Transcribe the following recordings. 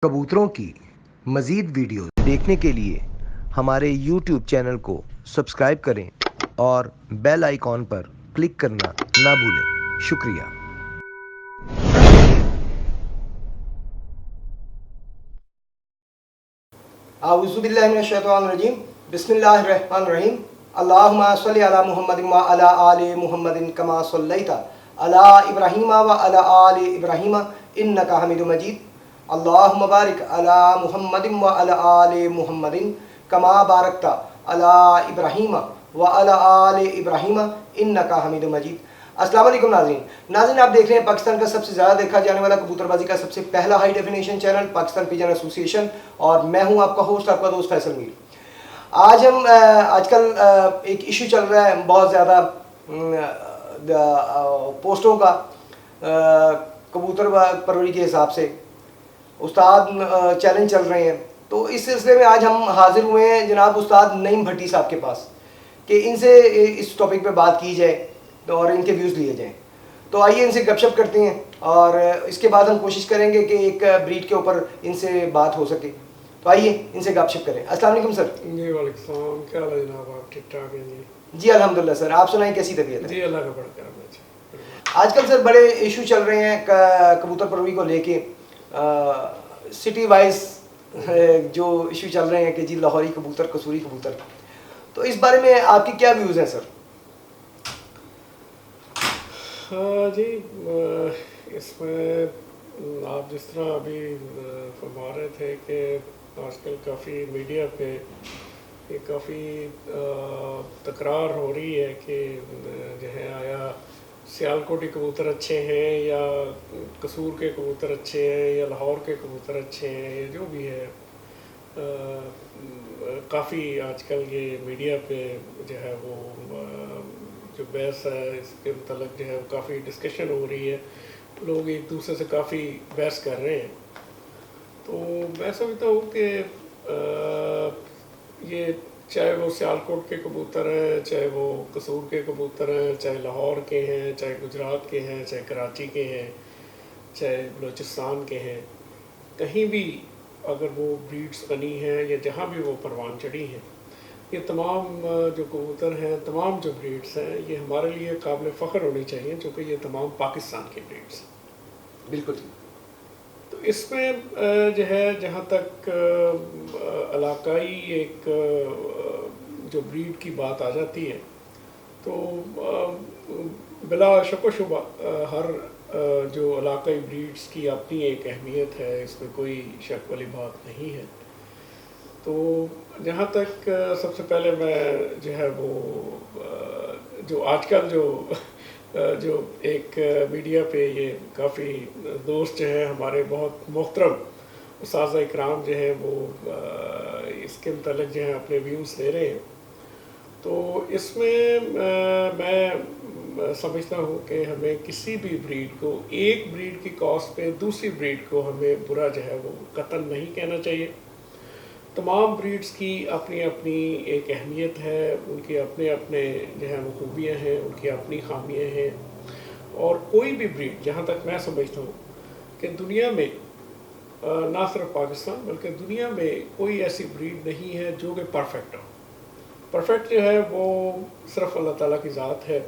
کبوتروں کی مزید ویڈیوز دیکھنے کے لیے ہمارے یوٹیوب چینل کو سبسکرائب کریں اور بیل آئیکن پر کلک کرنا نہ بھولیں۔ شکریہ۔ اعوذ باللہ من الشیطان الرجیم، بسم اللہ الرحمن الرحیم۔ اللہم صلی علی محمد و علی آل محمد کما صلیت علی ابراہیم و علی آل ابراہیم انک حمید مجید۔ اللہم بارک علی محمد و علی آل محمد کما بارکت علی ابراہیم و علی آل ابراہیم انک حمید مجید۔ السلام علیکم ناظرین، آپ دیکھ رہے ہیں پاکستان کا سب سے زیادہ دیکھا جانے والا کبوتر بازی کا سب سے پہلا high definition channel Pakistan Pigeon ایسوسی ایشن، اور میں ہوں آپ کا ہوسٹ، آپ کا دوست فیصل میر۔ آج کل ایک ایشو چل رہا ہے بہت زیادہ پوسٹوں کا، کبوتر پروری کے حساب سے استاد چیلنج چل رہے ہیں، تو اس سلسلے میں آج ہم حاضر ہوئے ہیں جناب استاد نعیم بھٹی صاحب کے پاس کہ ان سے اس ٹاپک پہ بات کی جائے اور ان کے ویوز لیے جائیں۔ تو آئیے ان سے گپ شپ کرتے ہیں، اور اس کے بعد ہم کوشش کریں گے کہ ایک بریڈ کے اوپر ان سے بات ہو سکے۔ تو آئیے ان سے گپ شپ کریں۔ السلام علیکم سر۔ جی وعلیکم السلام، کیا حال ہے جناب؟ آپ ٹھیک ٹھاک ہیں؟ جی الحمدللہ سر، آپ سنائیں کیسی طبیعت ہے؟ جی اللہ کا بڑا کرم ہے۔ آج کل سر بڑے ایشو چل رہے ہیں کبوتر پروری کو لے کے، سٹی وائز جو ایشو چل رہے ہیں کہ جی لاہوری کبوتر، قصوری کبوتر، تو اس بارے میں آپ کی کیا ویوز ہیں سر؟ جی اس میں آپ جس طرح ابھی فرما رہے تھے کہ آج کل کافی میڈیا پہ یہ کافی تکرار ہو رہی ہے کہ جو ہے آیا سیالکوٹی کبوتر اچھے ہیں یا قصور کے کبوتر اچھے ہیں یا لاہور کے کبوتر اچھے ہیں، یا جو بھی ہے کافی آج کل یہ میڈیا پہ جو ہے وہ جو بحث ہے اس کے متعلق جو ہے کافی ڈسکشن ہو رہی ہے، لوگ ایک دوسرے سے کافی بحث کر رہے ہیں۔ تو میں سمجھتا ہوں کہ یہ چاہے وہ سیالکوٹ کے کبوتر ہیں، چاہے وہ قصور کے کبوتر ہیں، چاہے لاہور کے ہیں، چاہے گجرات کے ہیں، چاہے کراچی کے ہیں، چاہے بلوچستان کے ہیں، کہیں بھی اگر وہ بریڈز بنی ہیں یا جہاں بھی وہ پروان چڑھی ہیں، یہ تمام جو کبوتر ہیں، تمام جو بریڈز ہیں، یہ ہمارے لیے قابل فخر ہونی چاہیے، چونکہ یہ تمام پاکستان کے بریڈز ہیں۔ بالکل۔ تو اس میں جو ہے جہاں تک علاقائی ایک جو بریڈ کی بات آ جاتی ہے، تو بلا شک و شبہ ہر جو علاقائی بریڈز کی اپنی ایک اہمیت ہے، اس میں کوئی شک والی بات نہیں ہے۔ تو جہاں تک سب سے پہلے میں جو ہے وہ جو آج کل جو ایک میڈیا پہ یہ کافی دوست جو ہیں ہمارے بہت محترم اساتذہ اکرام جو ہیں وہ اس کے متعلق جو ہیں اپنے ویوز دے رہے ہیں، تو اس میں میں سمجھتا ہوں کہ ہمیں کسی بھی بریڈ کو ایک بریڈ کی کاسٹ پہ دوسری بریڈ کو ہمیں برا جو ہے وہ قطعاً نہیں کہنا چاہیے۔ تمام بریڈز کی اپنی اپنی ایک اہمیت ہے، ان کے اپنے اپنے جو ہے وہ خوبیاں ہیں، ان کی اپنی خامیاں ہیں، اور کوئی بھی بریڈ جہاں تک میں سمجھتا ہوں کہ دنیا میں نہ صرف پاکستان بلکہ دنیا میں کوئی ایسی بریڈ نہیں ہے جو کہ پرفیکٹ ہو۔ پرفیکٹ جو ہے وہ صرف اللہ تعالیٰ کی ذات ہے،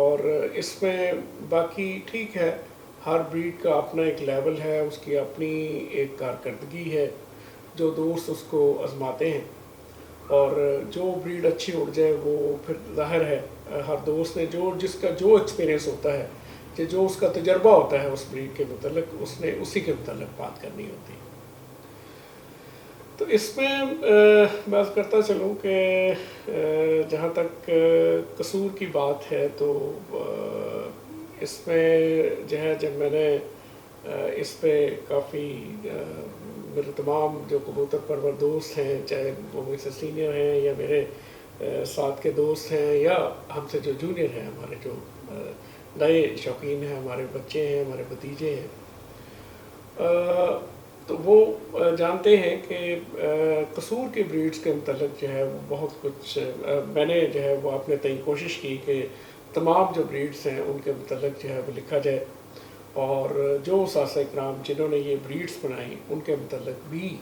اور اس میں باقی ٹھیک ہے، ہر بریڈ کا اپنا ایک لیول ہے، اس کی اپنی ایک کارکردگی ہے، جو دوست اس کو آزماتے ہیں، اور جو بریڈ اچھی اڑ جائے وہ پھر ظاہر ہے ہر دوست نے جس کا جو ایکسپیرینس ہوتا ہے کہ جو اس کا تجربہ ہوتا ہے اس بریڈ کے متعلق، اس نے اسی کے متعلق بات کرنی ہوتی ہے۔ تو اس میں میں عرض کرتا چلوں کہ جہاں تک قصور کی بات ہے، تو اس میں جو ہے جب میں نے اس پہ کافی میرے تمام جو کبوتر پرور دوست ہیں، چاہے وہ مجھ سے سینئر ہیں یا میرے ساتھ کے دوست ہیں یا ہم سے جو جونیئر ہیں، ہمارے جو نئے شوقین ہیں، ہمارے بچے ہیں، ہمارے بھتیجے ہیں، تو وہ جانتے ہیں کہ قصور کی بریڈز کے متعلق جو ہے وہ بہت کچھ میں نے جو ہے وہ اپنے تئیں کوشش کی کہ تمام جو بریڈز ہیں ان کے متعلق جو ہے وہ لکھا جائے، اور جو اساتذہ اکرام جنہوں نے یہ بریڈز بنائی ان کے متعلق بھی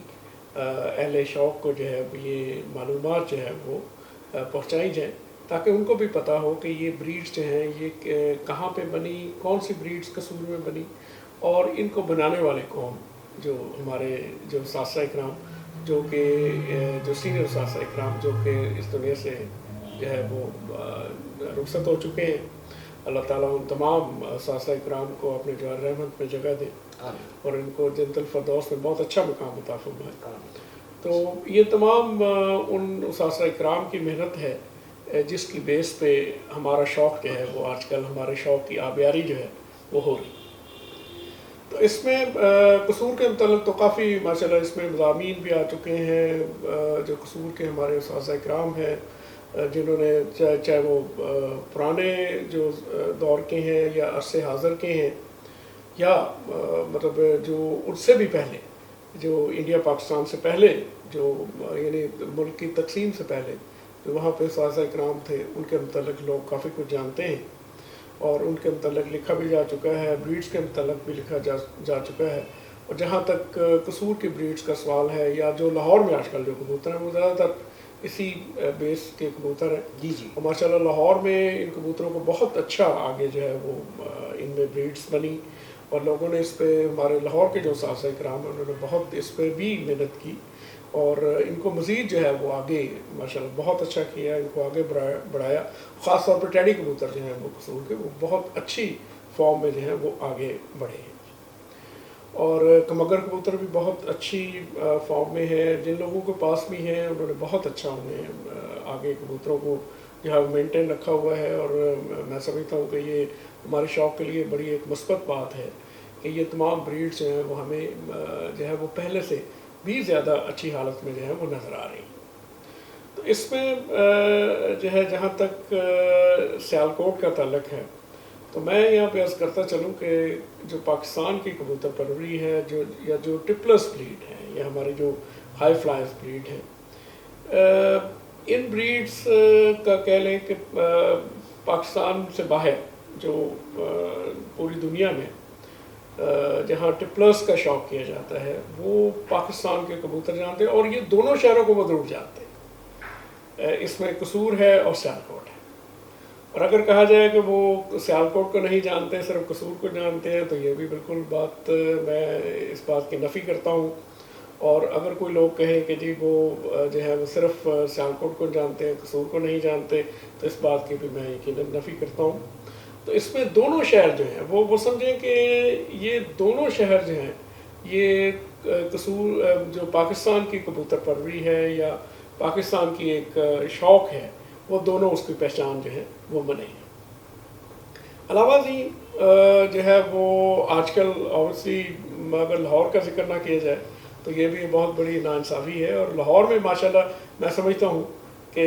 اہل شوق کو جو ہے یہ معلومات جو ہے وہ پہنچائی جائیں، تاکہ ان کو بھی پتہ ہو کہ یہ بریڈز جو ہیں یہ کہاں پہ بنی، کون سی بریڈز قصور میں بنی، اور ان کو بنانے والے کون، جو ہمارے جو اساتذہ اکرام جو کہ جو سینئر اساتذہ اکرام جو کہ اس دنیا سے جو ہے وہ رخصت ہو چکے ہیں۔ اللہ تعالیٰ ان تمام اساتذہ اکرام کو اپنے جوار رحمت میں جگہ دے اور ان کو جنت الفردوس میں بہت اچھا مقام عطا فرمائے۔ تو یہ تمام ان اساتذہ اکرام کی محنت ہے جس کی بیس پہ ہمارا شوق جو ہے وہ آج کل ہمارے شوق کی آبیاری جو ہے وہ ہو رہی۔ تو اس میں قصور کے متعلق تو کافی ماشاءاللہ اس میں مضامین بھی آ چکے ہیں، جو قصور کے ہمارے اساتذہ اکرام ہیں جنہوں نے چاہے وہ پرانے جو دور کے ہیں یا عرصے حاضر کے ہیں، یا مطلب جو ان سے بھی پہلے، جو انڈیا پاکستان سے پہلے، جو یعنی ملک کی تقسیم سے پہلے جو وہاں پہ اساتذہ اکرام تھے، ان کے متعلق لوگ کافی کچھ جانتے ہیں اور ان کے متعلق لکھا بھی جا چکا ہے، بریڈز کے متعلق بھی لکھا جا چکا ہے۔ اور جہاں تک قصور کی بریڈز کا سوال ہے، یا جو لاہور میں آج کل جو کبوتر ہیں وہ زیادہ تر اسی بیس کے کبوتر ہیں، جی جی، اور ماشاءاللہ لاہور میں ان کبوتروں کو بہت اچھا آگے جو ہے وہ ان میں بریڈز بنی، اور لوگوں نے اس پہ، ہمارے لاہور کے جو اساتذہ اکرام ہیں انہوں نے بہت اس پہ بھی محنت کی اور ان کو مزید جو ہے وہ آگے ماشاءاللہ بہت اچھا کیا، ان کو آگے بڑھایا۔ خاص طور پہ ٹیڈی کبوتر جو ہیں وہ قصور کے، وہ بہت اچھی فارم میں جو ہیں وہ آگے بڑھے ہیں، اور کمگر کبوتر بھی بہت اچھی فارم میں ہے۔ جن لوگوں کے پاس بھی ہیں انہوں نے بہت اچھا انہیں آگے کبوتروں کو جو ہے مینٹین رکھا ہوا ہے، اور میں سمجھتا ہوں کہ یہ ہمارے شوق کے لیے بڑی ایک مثبت بات ہے کہ یہ تمام بریڈز جو ہیں وہ ہمیں جو ہے وہ پہلے سے بھی زیادہ اچھی حالت میں جو ہے وہ نظر آ رہی ہیں۔ تو اس میں جو ہے جہاں تک سیالکوٹ کا تعلق ہے، تو میں یہاں پہ عرض کرتا چلوں کہ جو پاکستان کی کبوتر پروری ہے، جو ٹپلس بریڈ ہے، یا ہماری جو ہائی فلائز بریڈ ہے، ان بریڈز کا کہہ لیں کہ پاکستان سے باہر جو پوری دنیا میں جہاں ٹپلس کا شوق کیا جاتا ہے وہ پاکستان کے کبوتر جانتے ہیں، اور یہ دونوں شہروں کو وہ ضرور جانتے ہیں۔ اس میں قصور ہے اور سیالکوٹ ہے، اور اگر کہا جائے کہ وہ سیالکوٹ کو نہیں جانتے، صرف قصور کو جانتے ہیں، تو یہ بھی بالکل بات، میں اس بات کی نفی کرتا ہوں۔ اور اگر کوئی لوگ کہیں کہ جی وہ جو ہے وہ صرف سیالکوٹ کو جانتے ہیں، قصور کو نہیں جانتے، تو اس بات کی بھی میں یقیناً نفی کرتا ہوں۔ تو اس میں دونوں شہر جو ہیں وہ سمجھیں کہ یہ دونوں شہر جو ہیں یہ قصور جو پاکستان کی کبوتر پروری ہے یا پاکستان کی ایک شوق ہے، وہ دونوں اس کی پہچان جو ہے وہ بنے ہیں۔ علاوہ ازیں جو ہے وہ آج کل اوبویسلی اگر لاہور کا ذکر نہ کیا جائے تو یہ بھی بہت بڑی ناانصافی ہے، اور لاہور میں ماشاءاللہ میں سمجھتا ہوں کہ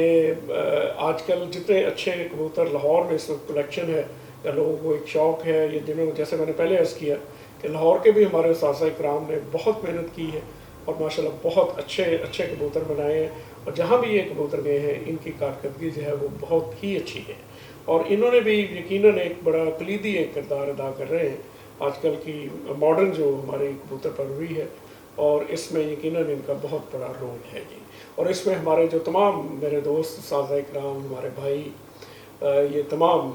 آج کل جتنے اچھے کبوتر لاہور میں اس وقت کلیکشن ہے، یا لوگوں کو ایک شوق ہے، یہ جنہوں جیسے میں نے پہلے عرض کیا کہ لاہور کے بھی ہمارے اساتذہ اکرام نے بہت محنت کی ہے اور ماشاءاللہ بہت اچھے کبوتر بنائے ہیں، اور جہاں بھی یہ کبوتر گئے ہیں ان کی کارکردگی جو ہے وہ بہت ہی اچھی ہے، اور انہوں نے بھی یقیناً ایک بڑا کلیدی ایک کردار ادا کر رہے ہیں آج کل کی ماڈرن جو ہماری کبوتر پروری ہے، اور اس میں یقیناً ان کا بہت بڑا رول ہے جی۔ اور اس میں ہمارے جو تمام میرے دوست اساتذہ اکرام، ہمارے بھائی، یہ تمام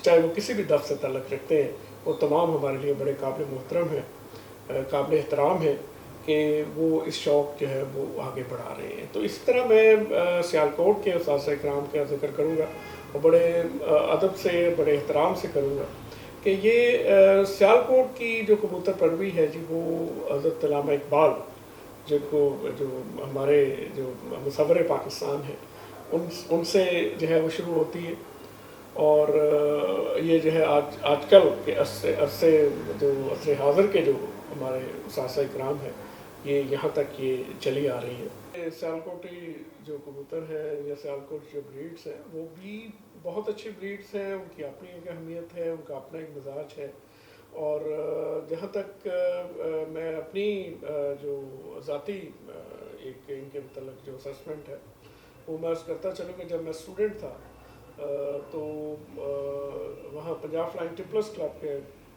چاہے وہ کسی بھی دف سے تعلق رکھتے ہیں، وہ تمام ہمارے لیے بڑے قابل محترم ہیں، قابل احترام ہیں کہ وہ اس شوق جو ہے وہ آگے بڑھا رہے ہیں۔ تو اسی طرح میں سیالکوٹ کے اساتذہ اکرام کا ذکر کروں گا، اور بڑے ادب سے، بڑے احترام سے کروں گا کہ یہ سیالکوٹ کی جو کبوتر پروری ہے جی، وہ حضرت علامہ اقبال جو ہمارے جو مصور پاکستان ہیں ان سے جو ہے وہ شروع ہوتی ہے، اور یہ جو ہے آج کل کے عرصے جو عصر حاضر کے جو ہمارے اساتذہ اکرام ہیں یہ یہاں تک یہ چلی آ رہی ہے۔ سیالکوٹی جو کبوتر ہے یا سیالکوٹ جو بریڈز ہیں وہ بھی بہت اچھی بریڈز ہیں، ان کی اپنی ایک اہمیت ہے، ان کا اپنا ایک مزاج ہے، اور جہاں تک میں اپنی جو ذاتی ایک ان کے متعلق جو اسسمنٹ ہے وہ میں عرض کرتا چلوں کہ جب میں اسٹوڈنٹ تھا تو وہاں پنجاب فلائنگ ٹپلس کلب کے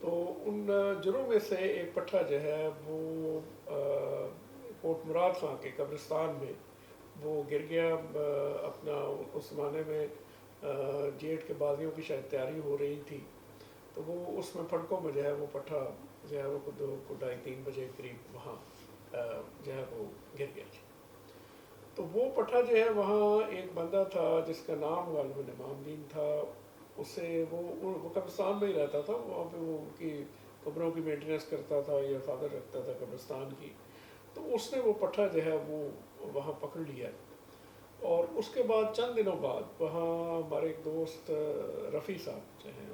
تو ان جروں میں سے ایک پٹھا جو ہے وہ کوٹ مراد خان کے قبرستان میں وہ گر گیا اپنا اس زمانے میں جیٹ کے بازیوں کی شاید تیاری ہو رہی تھی، تو وہ اس میں پھڑکوں میں جو ہے وہ پٹھا جو ہے وہ 2-2:30 بجے قریب وہاں جو ہے وہ گر گیا جی۔ تو وہ پٹھا جو ہے وہاں ایک بندہ تھا جس کا نام غالباً امام دین تھا، اسے وہ قبرستان میں ہی رہتا تھا، وہاں پہ وہ ان کی قبروں کی مینٹیننس کرتا تھا یا حفاظت رکھتا تھا قبرستان کی، تو اس نے وہ پٹھا جو ہے وہ وہاں پکڑ لیا، اور اس کے بعد چند دنوں بعد وہاں ہمارے ایک دوست رفیع صاحب جو ہیں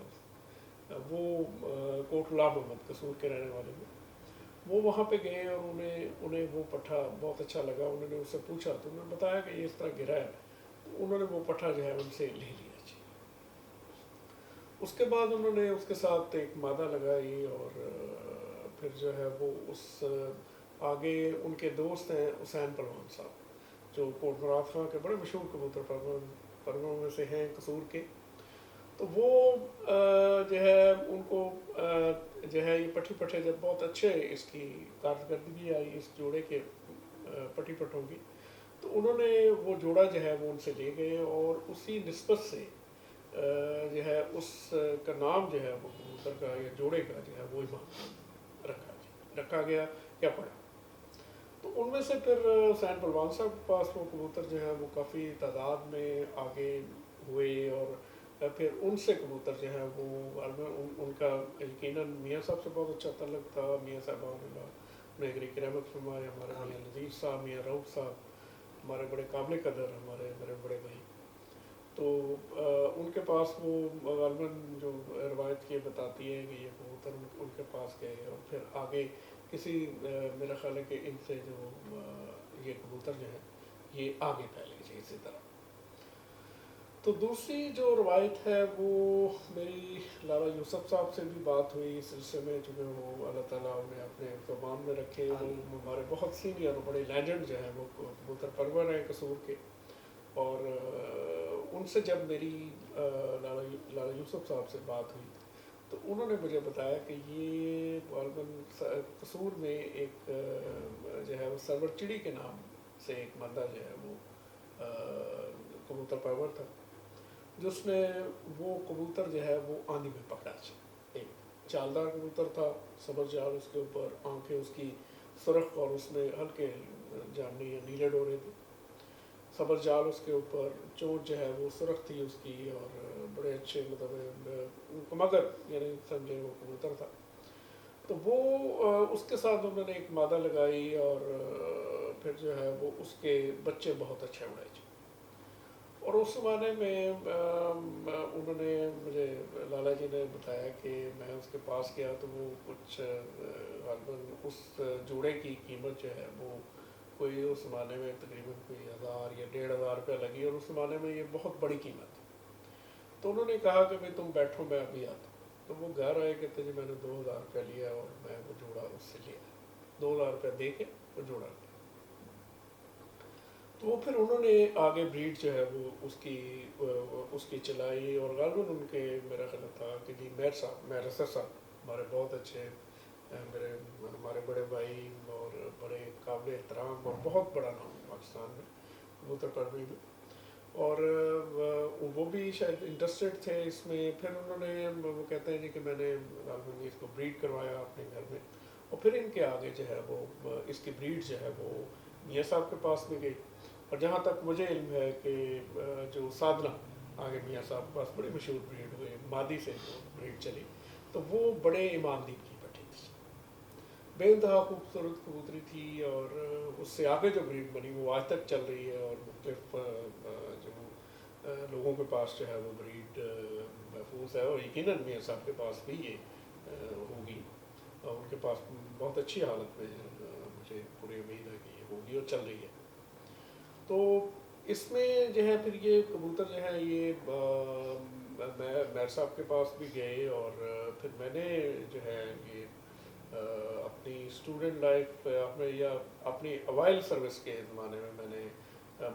وہ کوٹ غلام محمد قصور کے رہنے والے ہیں، وہ وہاں پہ گئے اور انہیں وہ پٹھا بہت اچھا لگا، انہوں نے اس سے پوچھا تو انہوں نے بتایا کہ یہ اس طرح گرا ہے، تو انہوں نے وہ پٹھا جو ہے ان سے لے لیا جی۔ اس کے بعد انہوں نے اس کے ساتھ ایک مادہ لگائی، اور پھر جو ہے وہ اس آگے ان کے دوست ہیں حسین پروان صاحب جو کوٹ مراد خان کے بڑے مشہور کبوتر پروروں میں سے ہیں قصور کے، تو وہ جو ہے ان کو جو ہے یہ پٹھی پٹھے جب بہت اچھے اس کی کارکردگی آئی اس جوڑے کے پٹھی پٹھوں کی، تو انہوں نے وہ جوڑا جو ہے وہ ان سے لے گئے، اور اسی نسبت سے جو ہے اس کا نام جو ہے وہ کبوتر کا یا جوڑے کا جو ہے وہ امام رکھا گیا یا پڑا۔ تو ان میں سے پھر حسین پروان صاحب کے پاس وہ کبوتر جو ہے وہ کافی تعداد میں آگے ہوئے، اور پھر ان سے کبوتر جو ہے وہ ان کا یقیناً میاں صاحب سے بہت اچھا تعلق تھا، میاں صاحب نے ایک رحمت فرمائے، ہمارے میاں نذیر صاحب، میاں رؤف صاحب ہمارے بڑے قابل قدر ہمارے میرے بڑے بھائی، تو ان کے پاس وہ غالباً جو روایت یہ بتاتی ہے کہ یہ کبوتر ان کے پاس گئے، اور پھر آگے کسی میرا خیال ہے کہ ان سے جو یہ کبوتر جو ہے یہ آگے پھیلے گی اسی طرح۔ تو دوسری جو روایت ہے وہ میری لالا یوسف صاحب سے بھی بات ہوئی اس سلسلے میں، چونکہ وہ اللہ تعالیٰ انہیں اپنے فرمان میں رکھے، وہ ہمارے بہت سینئر اور بڑے لیجنڈ جو ہیں وہ کبوتر پرور ہیں قصور کے، اور ان سے جب میری لالا یوسف صاحب سے بات ہوئی تو انہوں نے مجھے بتایا کہ یہ غالباً قصور میں ایک جو ہے وہ سرور چڑی کے نام سے ایک بندہ جو ہے وہ کبوتر پرور تھا، جس نے وہ کبوتر جو ہے وہ آندھی میں پکڑا، ایک چالدار کبوتر تھا، سبز جال اس کے اوپر، آنکھیں اس کی سرخ اور اس میں ہلکے جامنی یا نیلے ڈورے تھے، سبز جال اس کے اوپر، چونچ جو ہے وہ سرخ تھی اس کی، اور بڑے اچھے مطلب مگر یعنی سمجھے وہ کبوتر تھا، تو وہ اس کے ساتھ انہوں نے ایک مادہ لگائی، اور پھر جو ہے وہ اس کے بچے بہت اچھے اڑائے جی۔ اور اس زمانے میں انہوں نے مجھے لالا جی نے بتایا کہ میں اس کے پاس گیا تو وہ کچھ غالباً اس جوڑے کی قیمت جو ہے وہ کوئی اس زمانے میں تقریباً کوئی 1000 یا 1500 روپیہ لگی، اور اس زمانے میں یہ بہت بڑی قیمت تھی، تو انہوں نے کہا کہ بھائی تم بیٹھو میں ابھی آتا ہوں، تو وہ گھر آئے کہتے جی میں نے 2000 روپیہ لیا اور میں وہ جوڑا اس سے لیا، 2000 روپیہ دے کے وہ جوڑا لیا، تو وہ پھر انہوں نے آگے بریڈ جو ہے وہ اس کی چلائی، اور غالباً ان کے میرا خیال تھا کہ جی میر اسد صاحب ہمارے بہت اچھے ہمارے بڑے بھائی اور بڑے قابل احترام اور بہت بڑا نام پاکستان میں کبوتر پروری میں، اور وہ بھی شاید انٹرسٹڈ تھے اس میں، پھر انہوں نے وہ کہتے ہیں جی کہ میں نے غالباً اس کو بریڈ کروایا اپنے گھر میں، اور پھر ان کے آگے جو ہے وہ اس کی بریڈ جو ہے وہ میاں صاحب کے پاس میں گئی، اور جہاں تک مجھے علم ہے کہ جو سادنا آگے میاں صاحب کے پاس بڑی مشہور بریڈ ہوئی، مادی سے جو بریڈ چلی، تو وہ بڑے امام دین کی پٹھی تھی، بے انتہا خوبصورت کبوتری تھی، اور اس سے آگے جو بریڈ بنی وہ آج تک چل رہی ہے، اور مختلف جو لوگوں کے پاس جو ہے وہ بریڈ محفوظ ہے، اور یقیناً میاں صاحب کے پاس بھی یہ ہوگی، اور ان کے پاس بہت اچھی حالت میں مجھے پوری امید ہے کہ یہ ہوگی اور چل رہی ہے۔ تو اس میں جو ہے پھر یہ کبوتر جو ہے یہ میر صاحب کے پاس بھی گئے، اور پھر میں نے جو ہے یہ اپنی اسٹوڈنٹ لائف یا اپنی اوائل سروس کے زمانے میں نے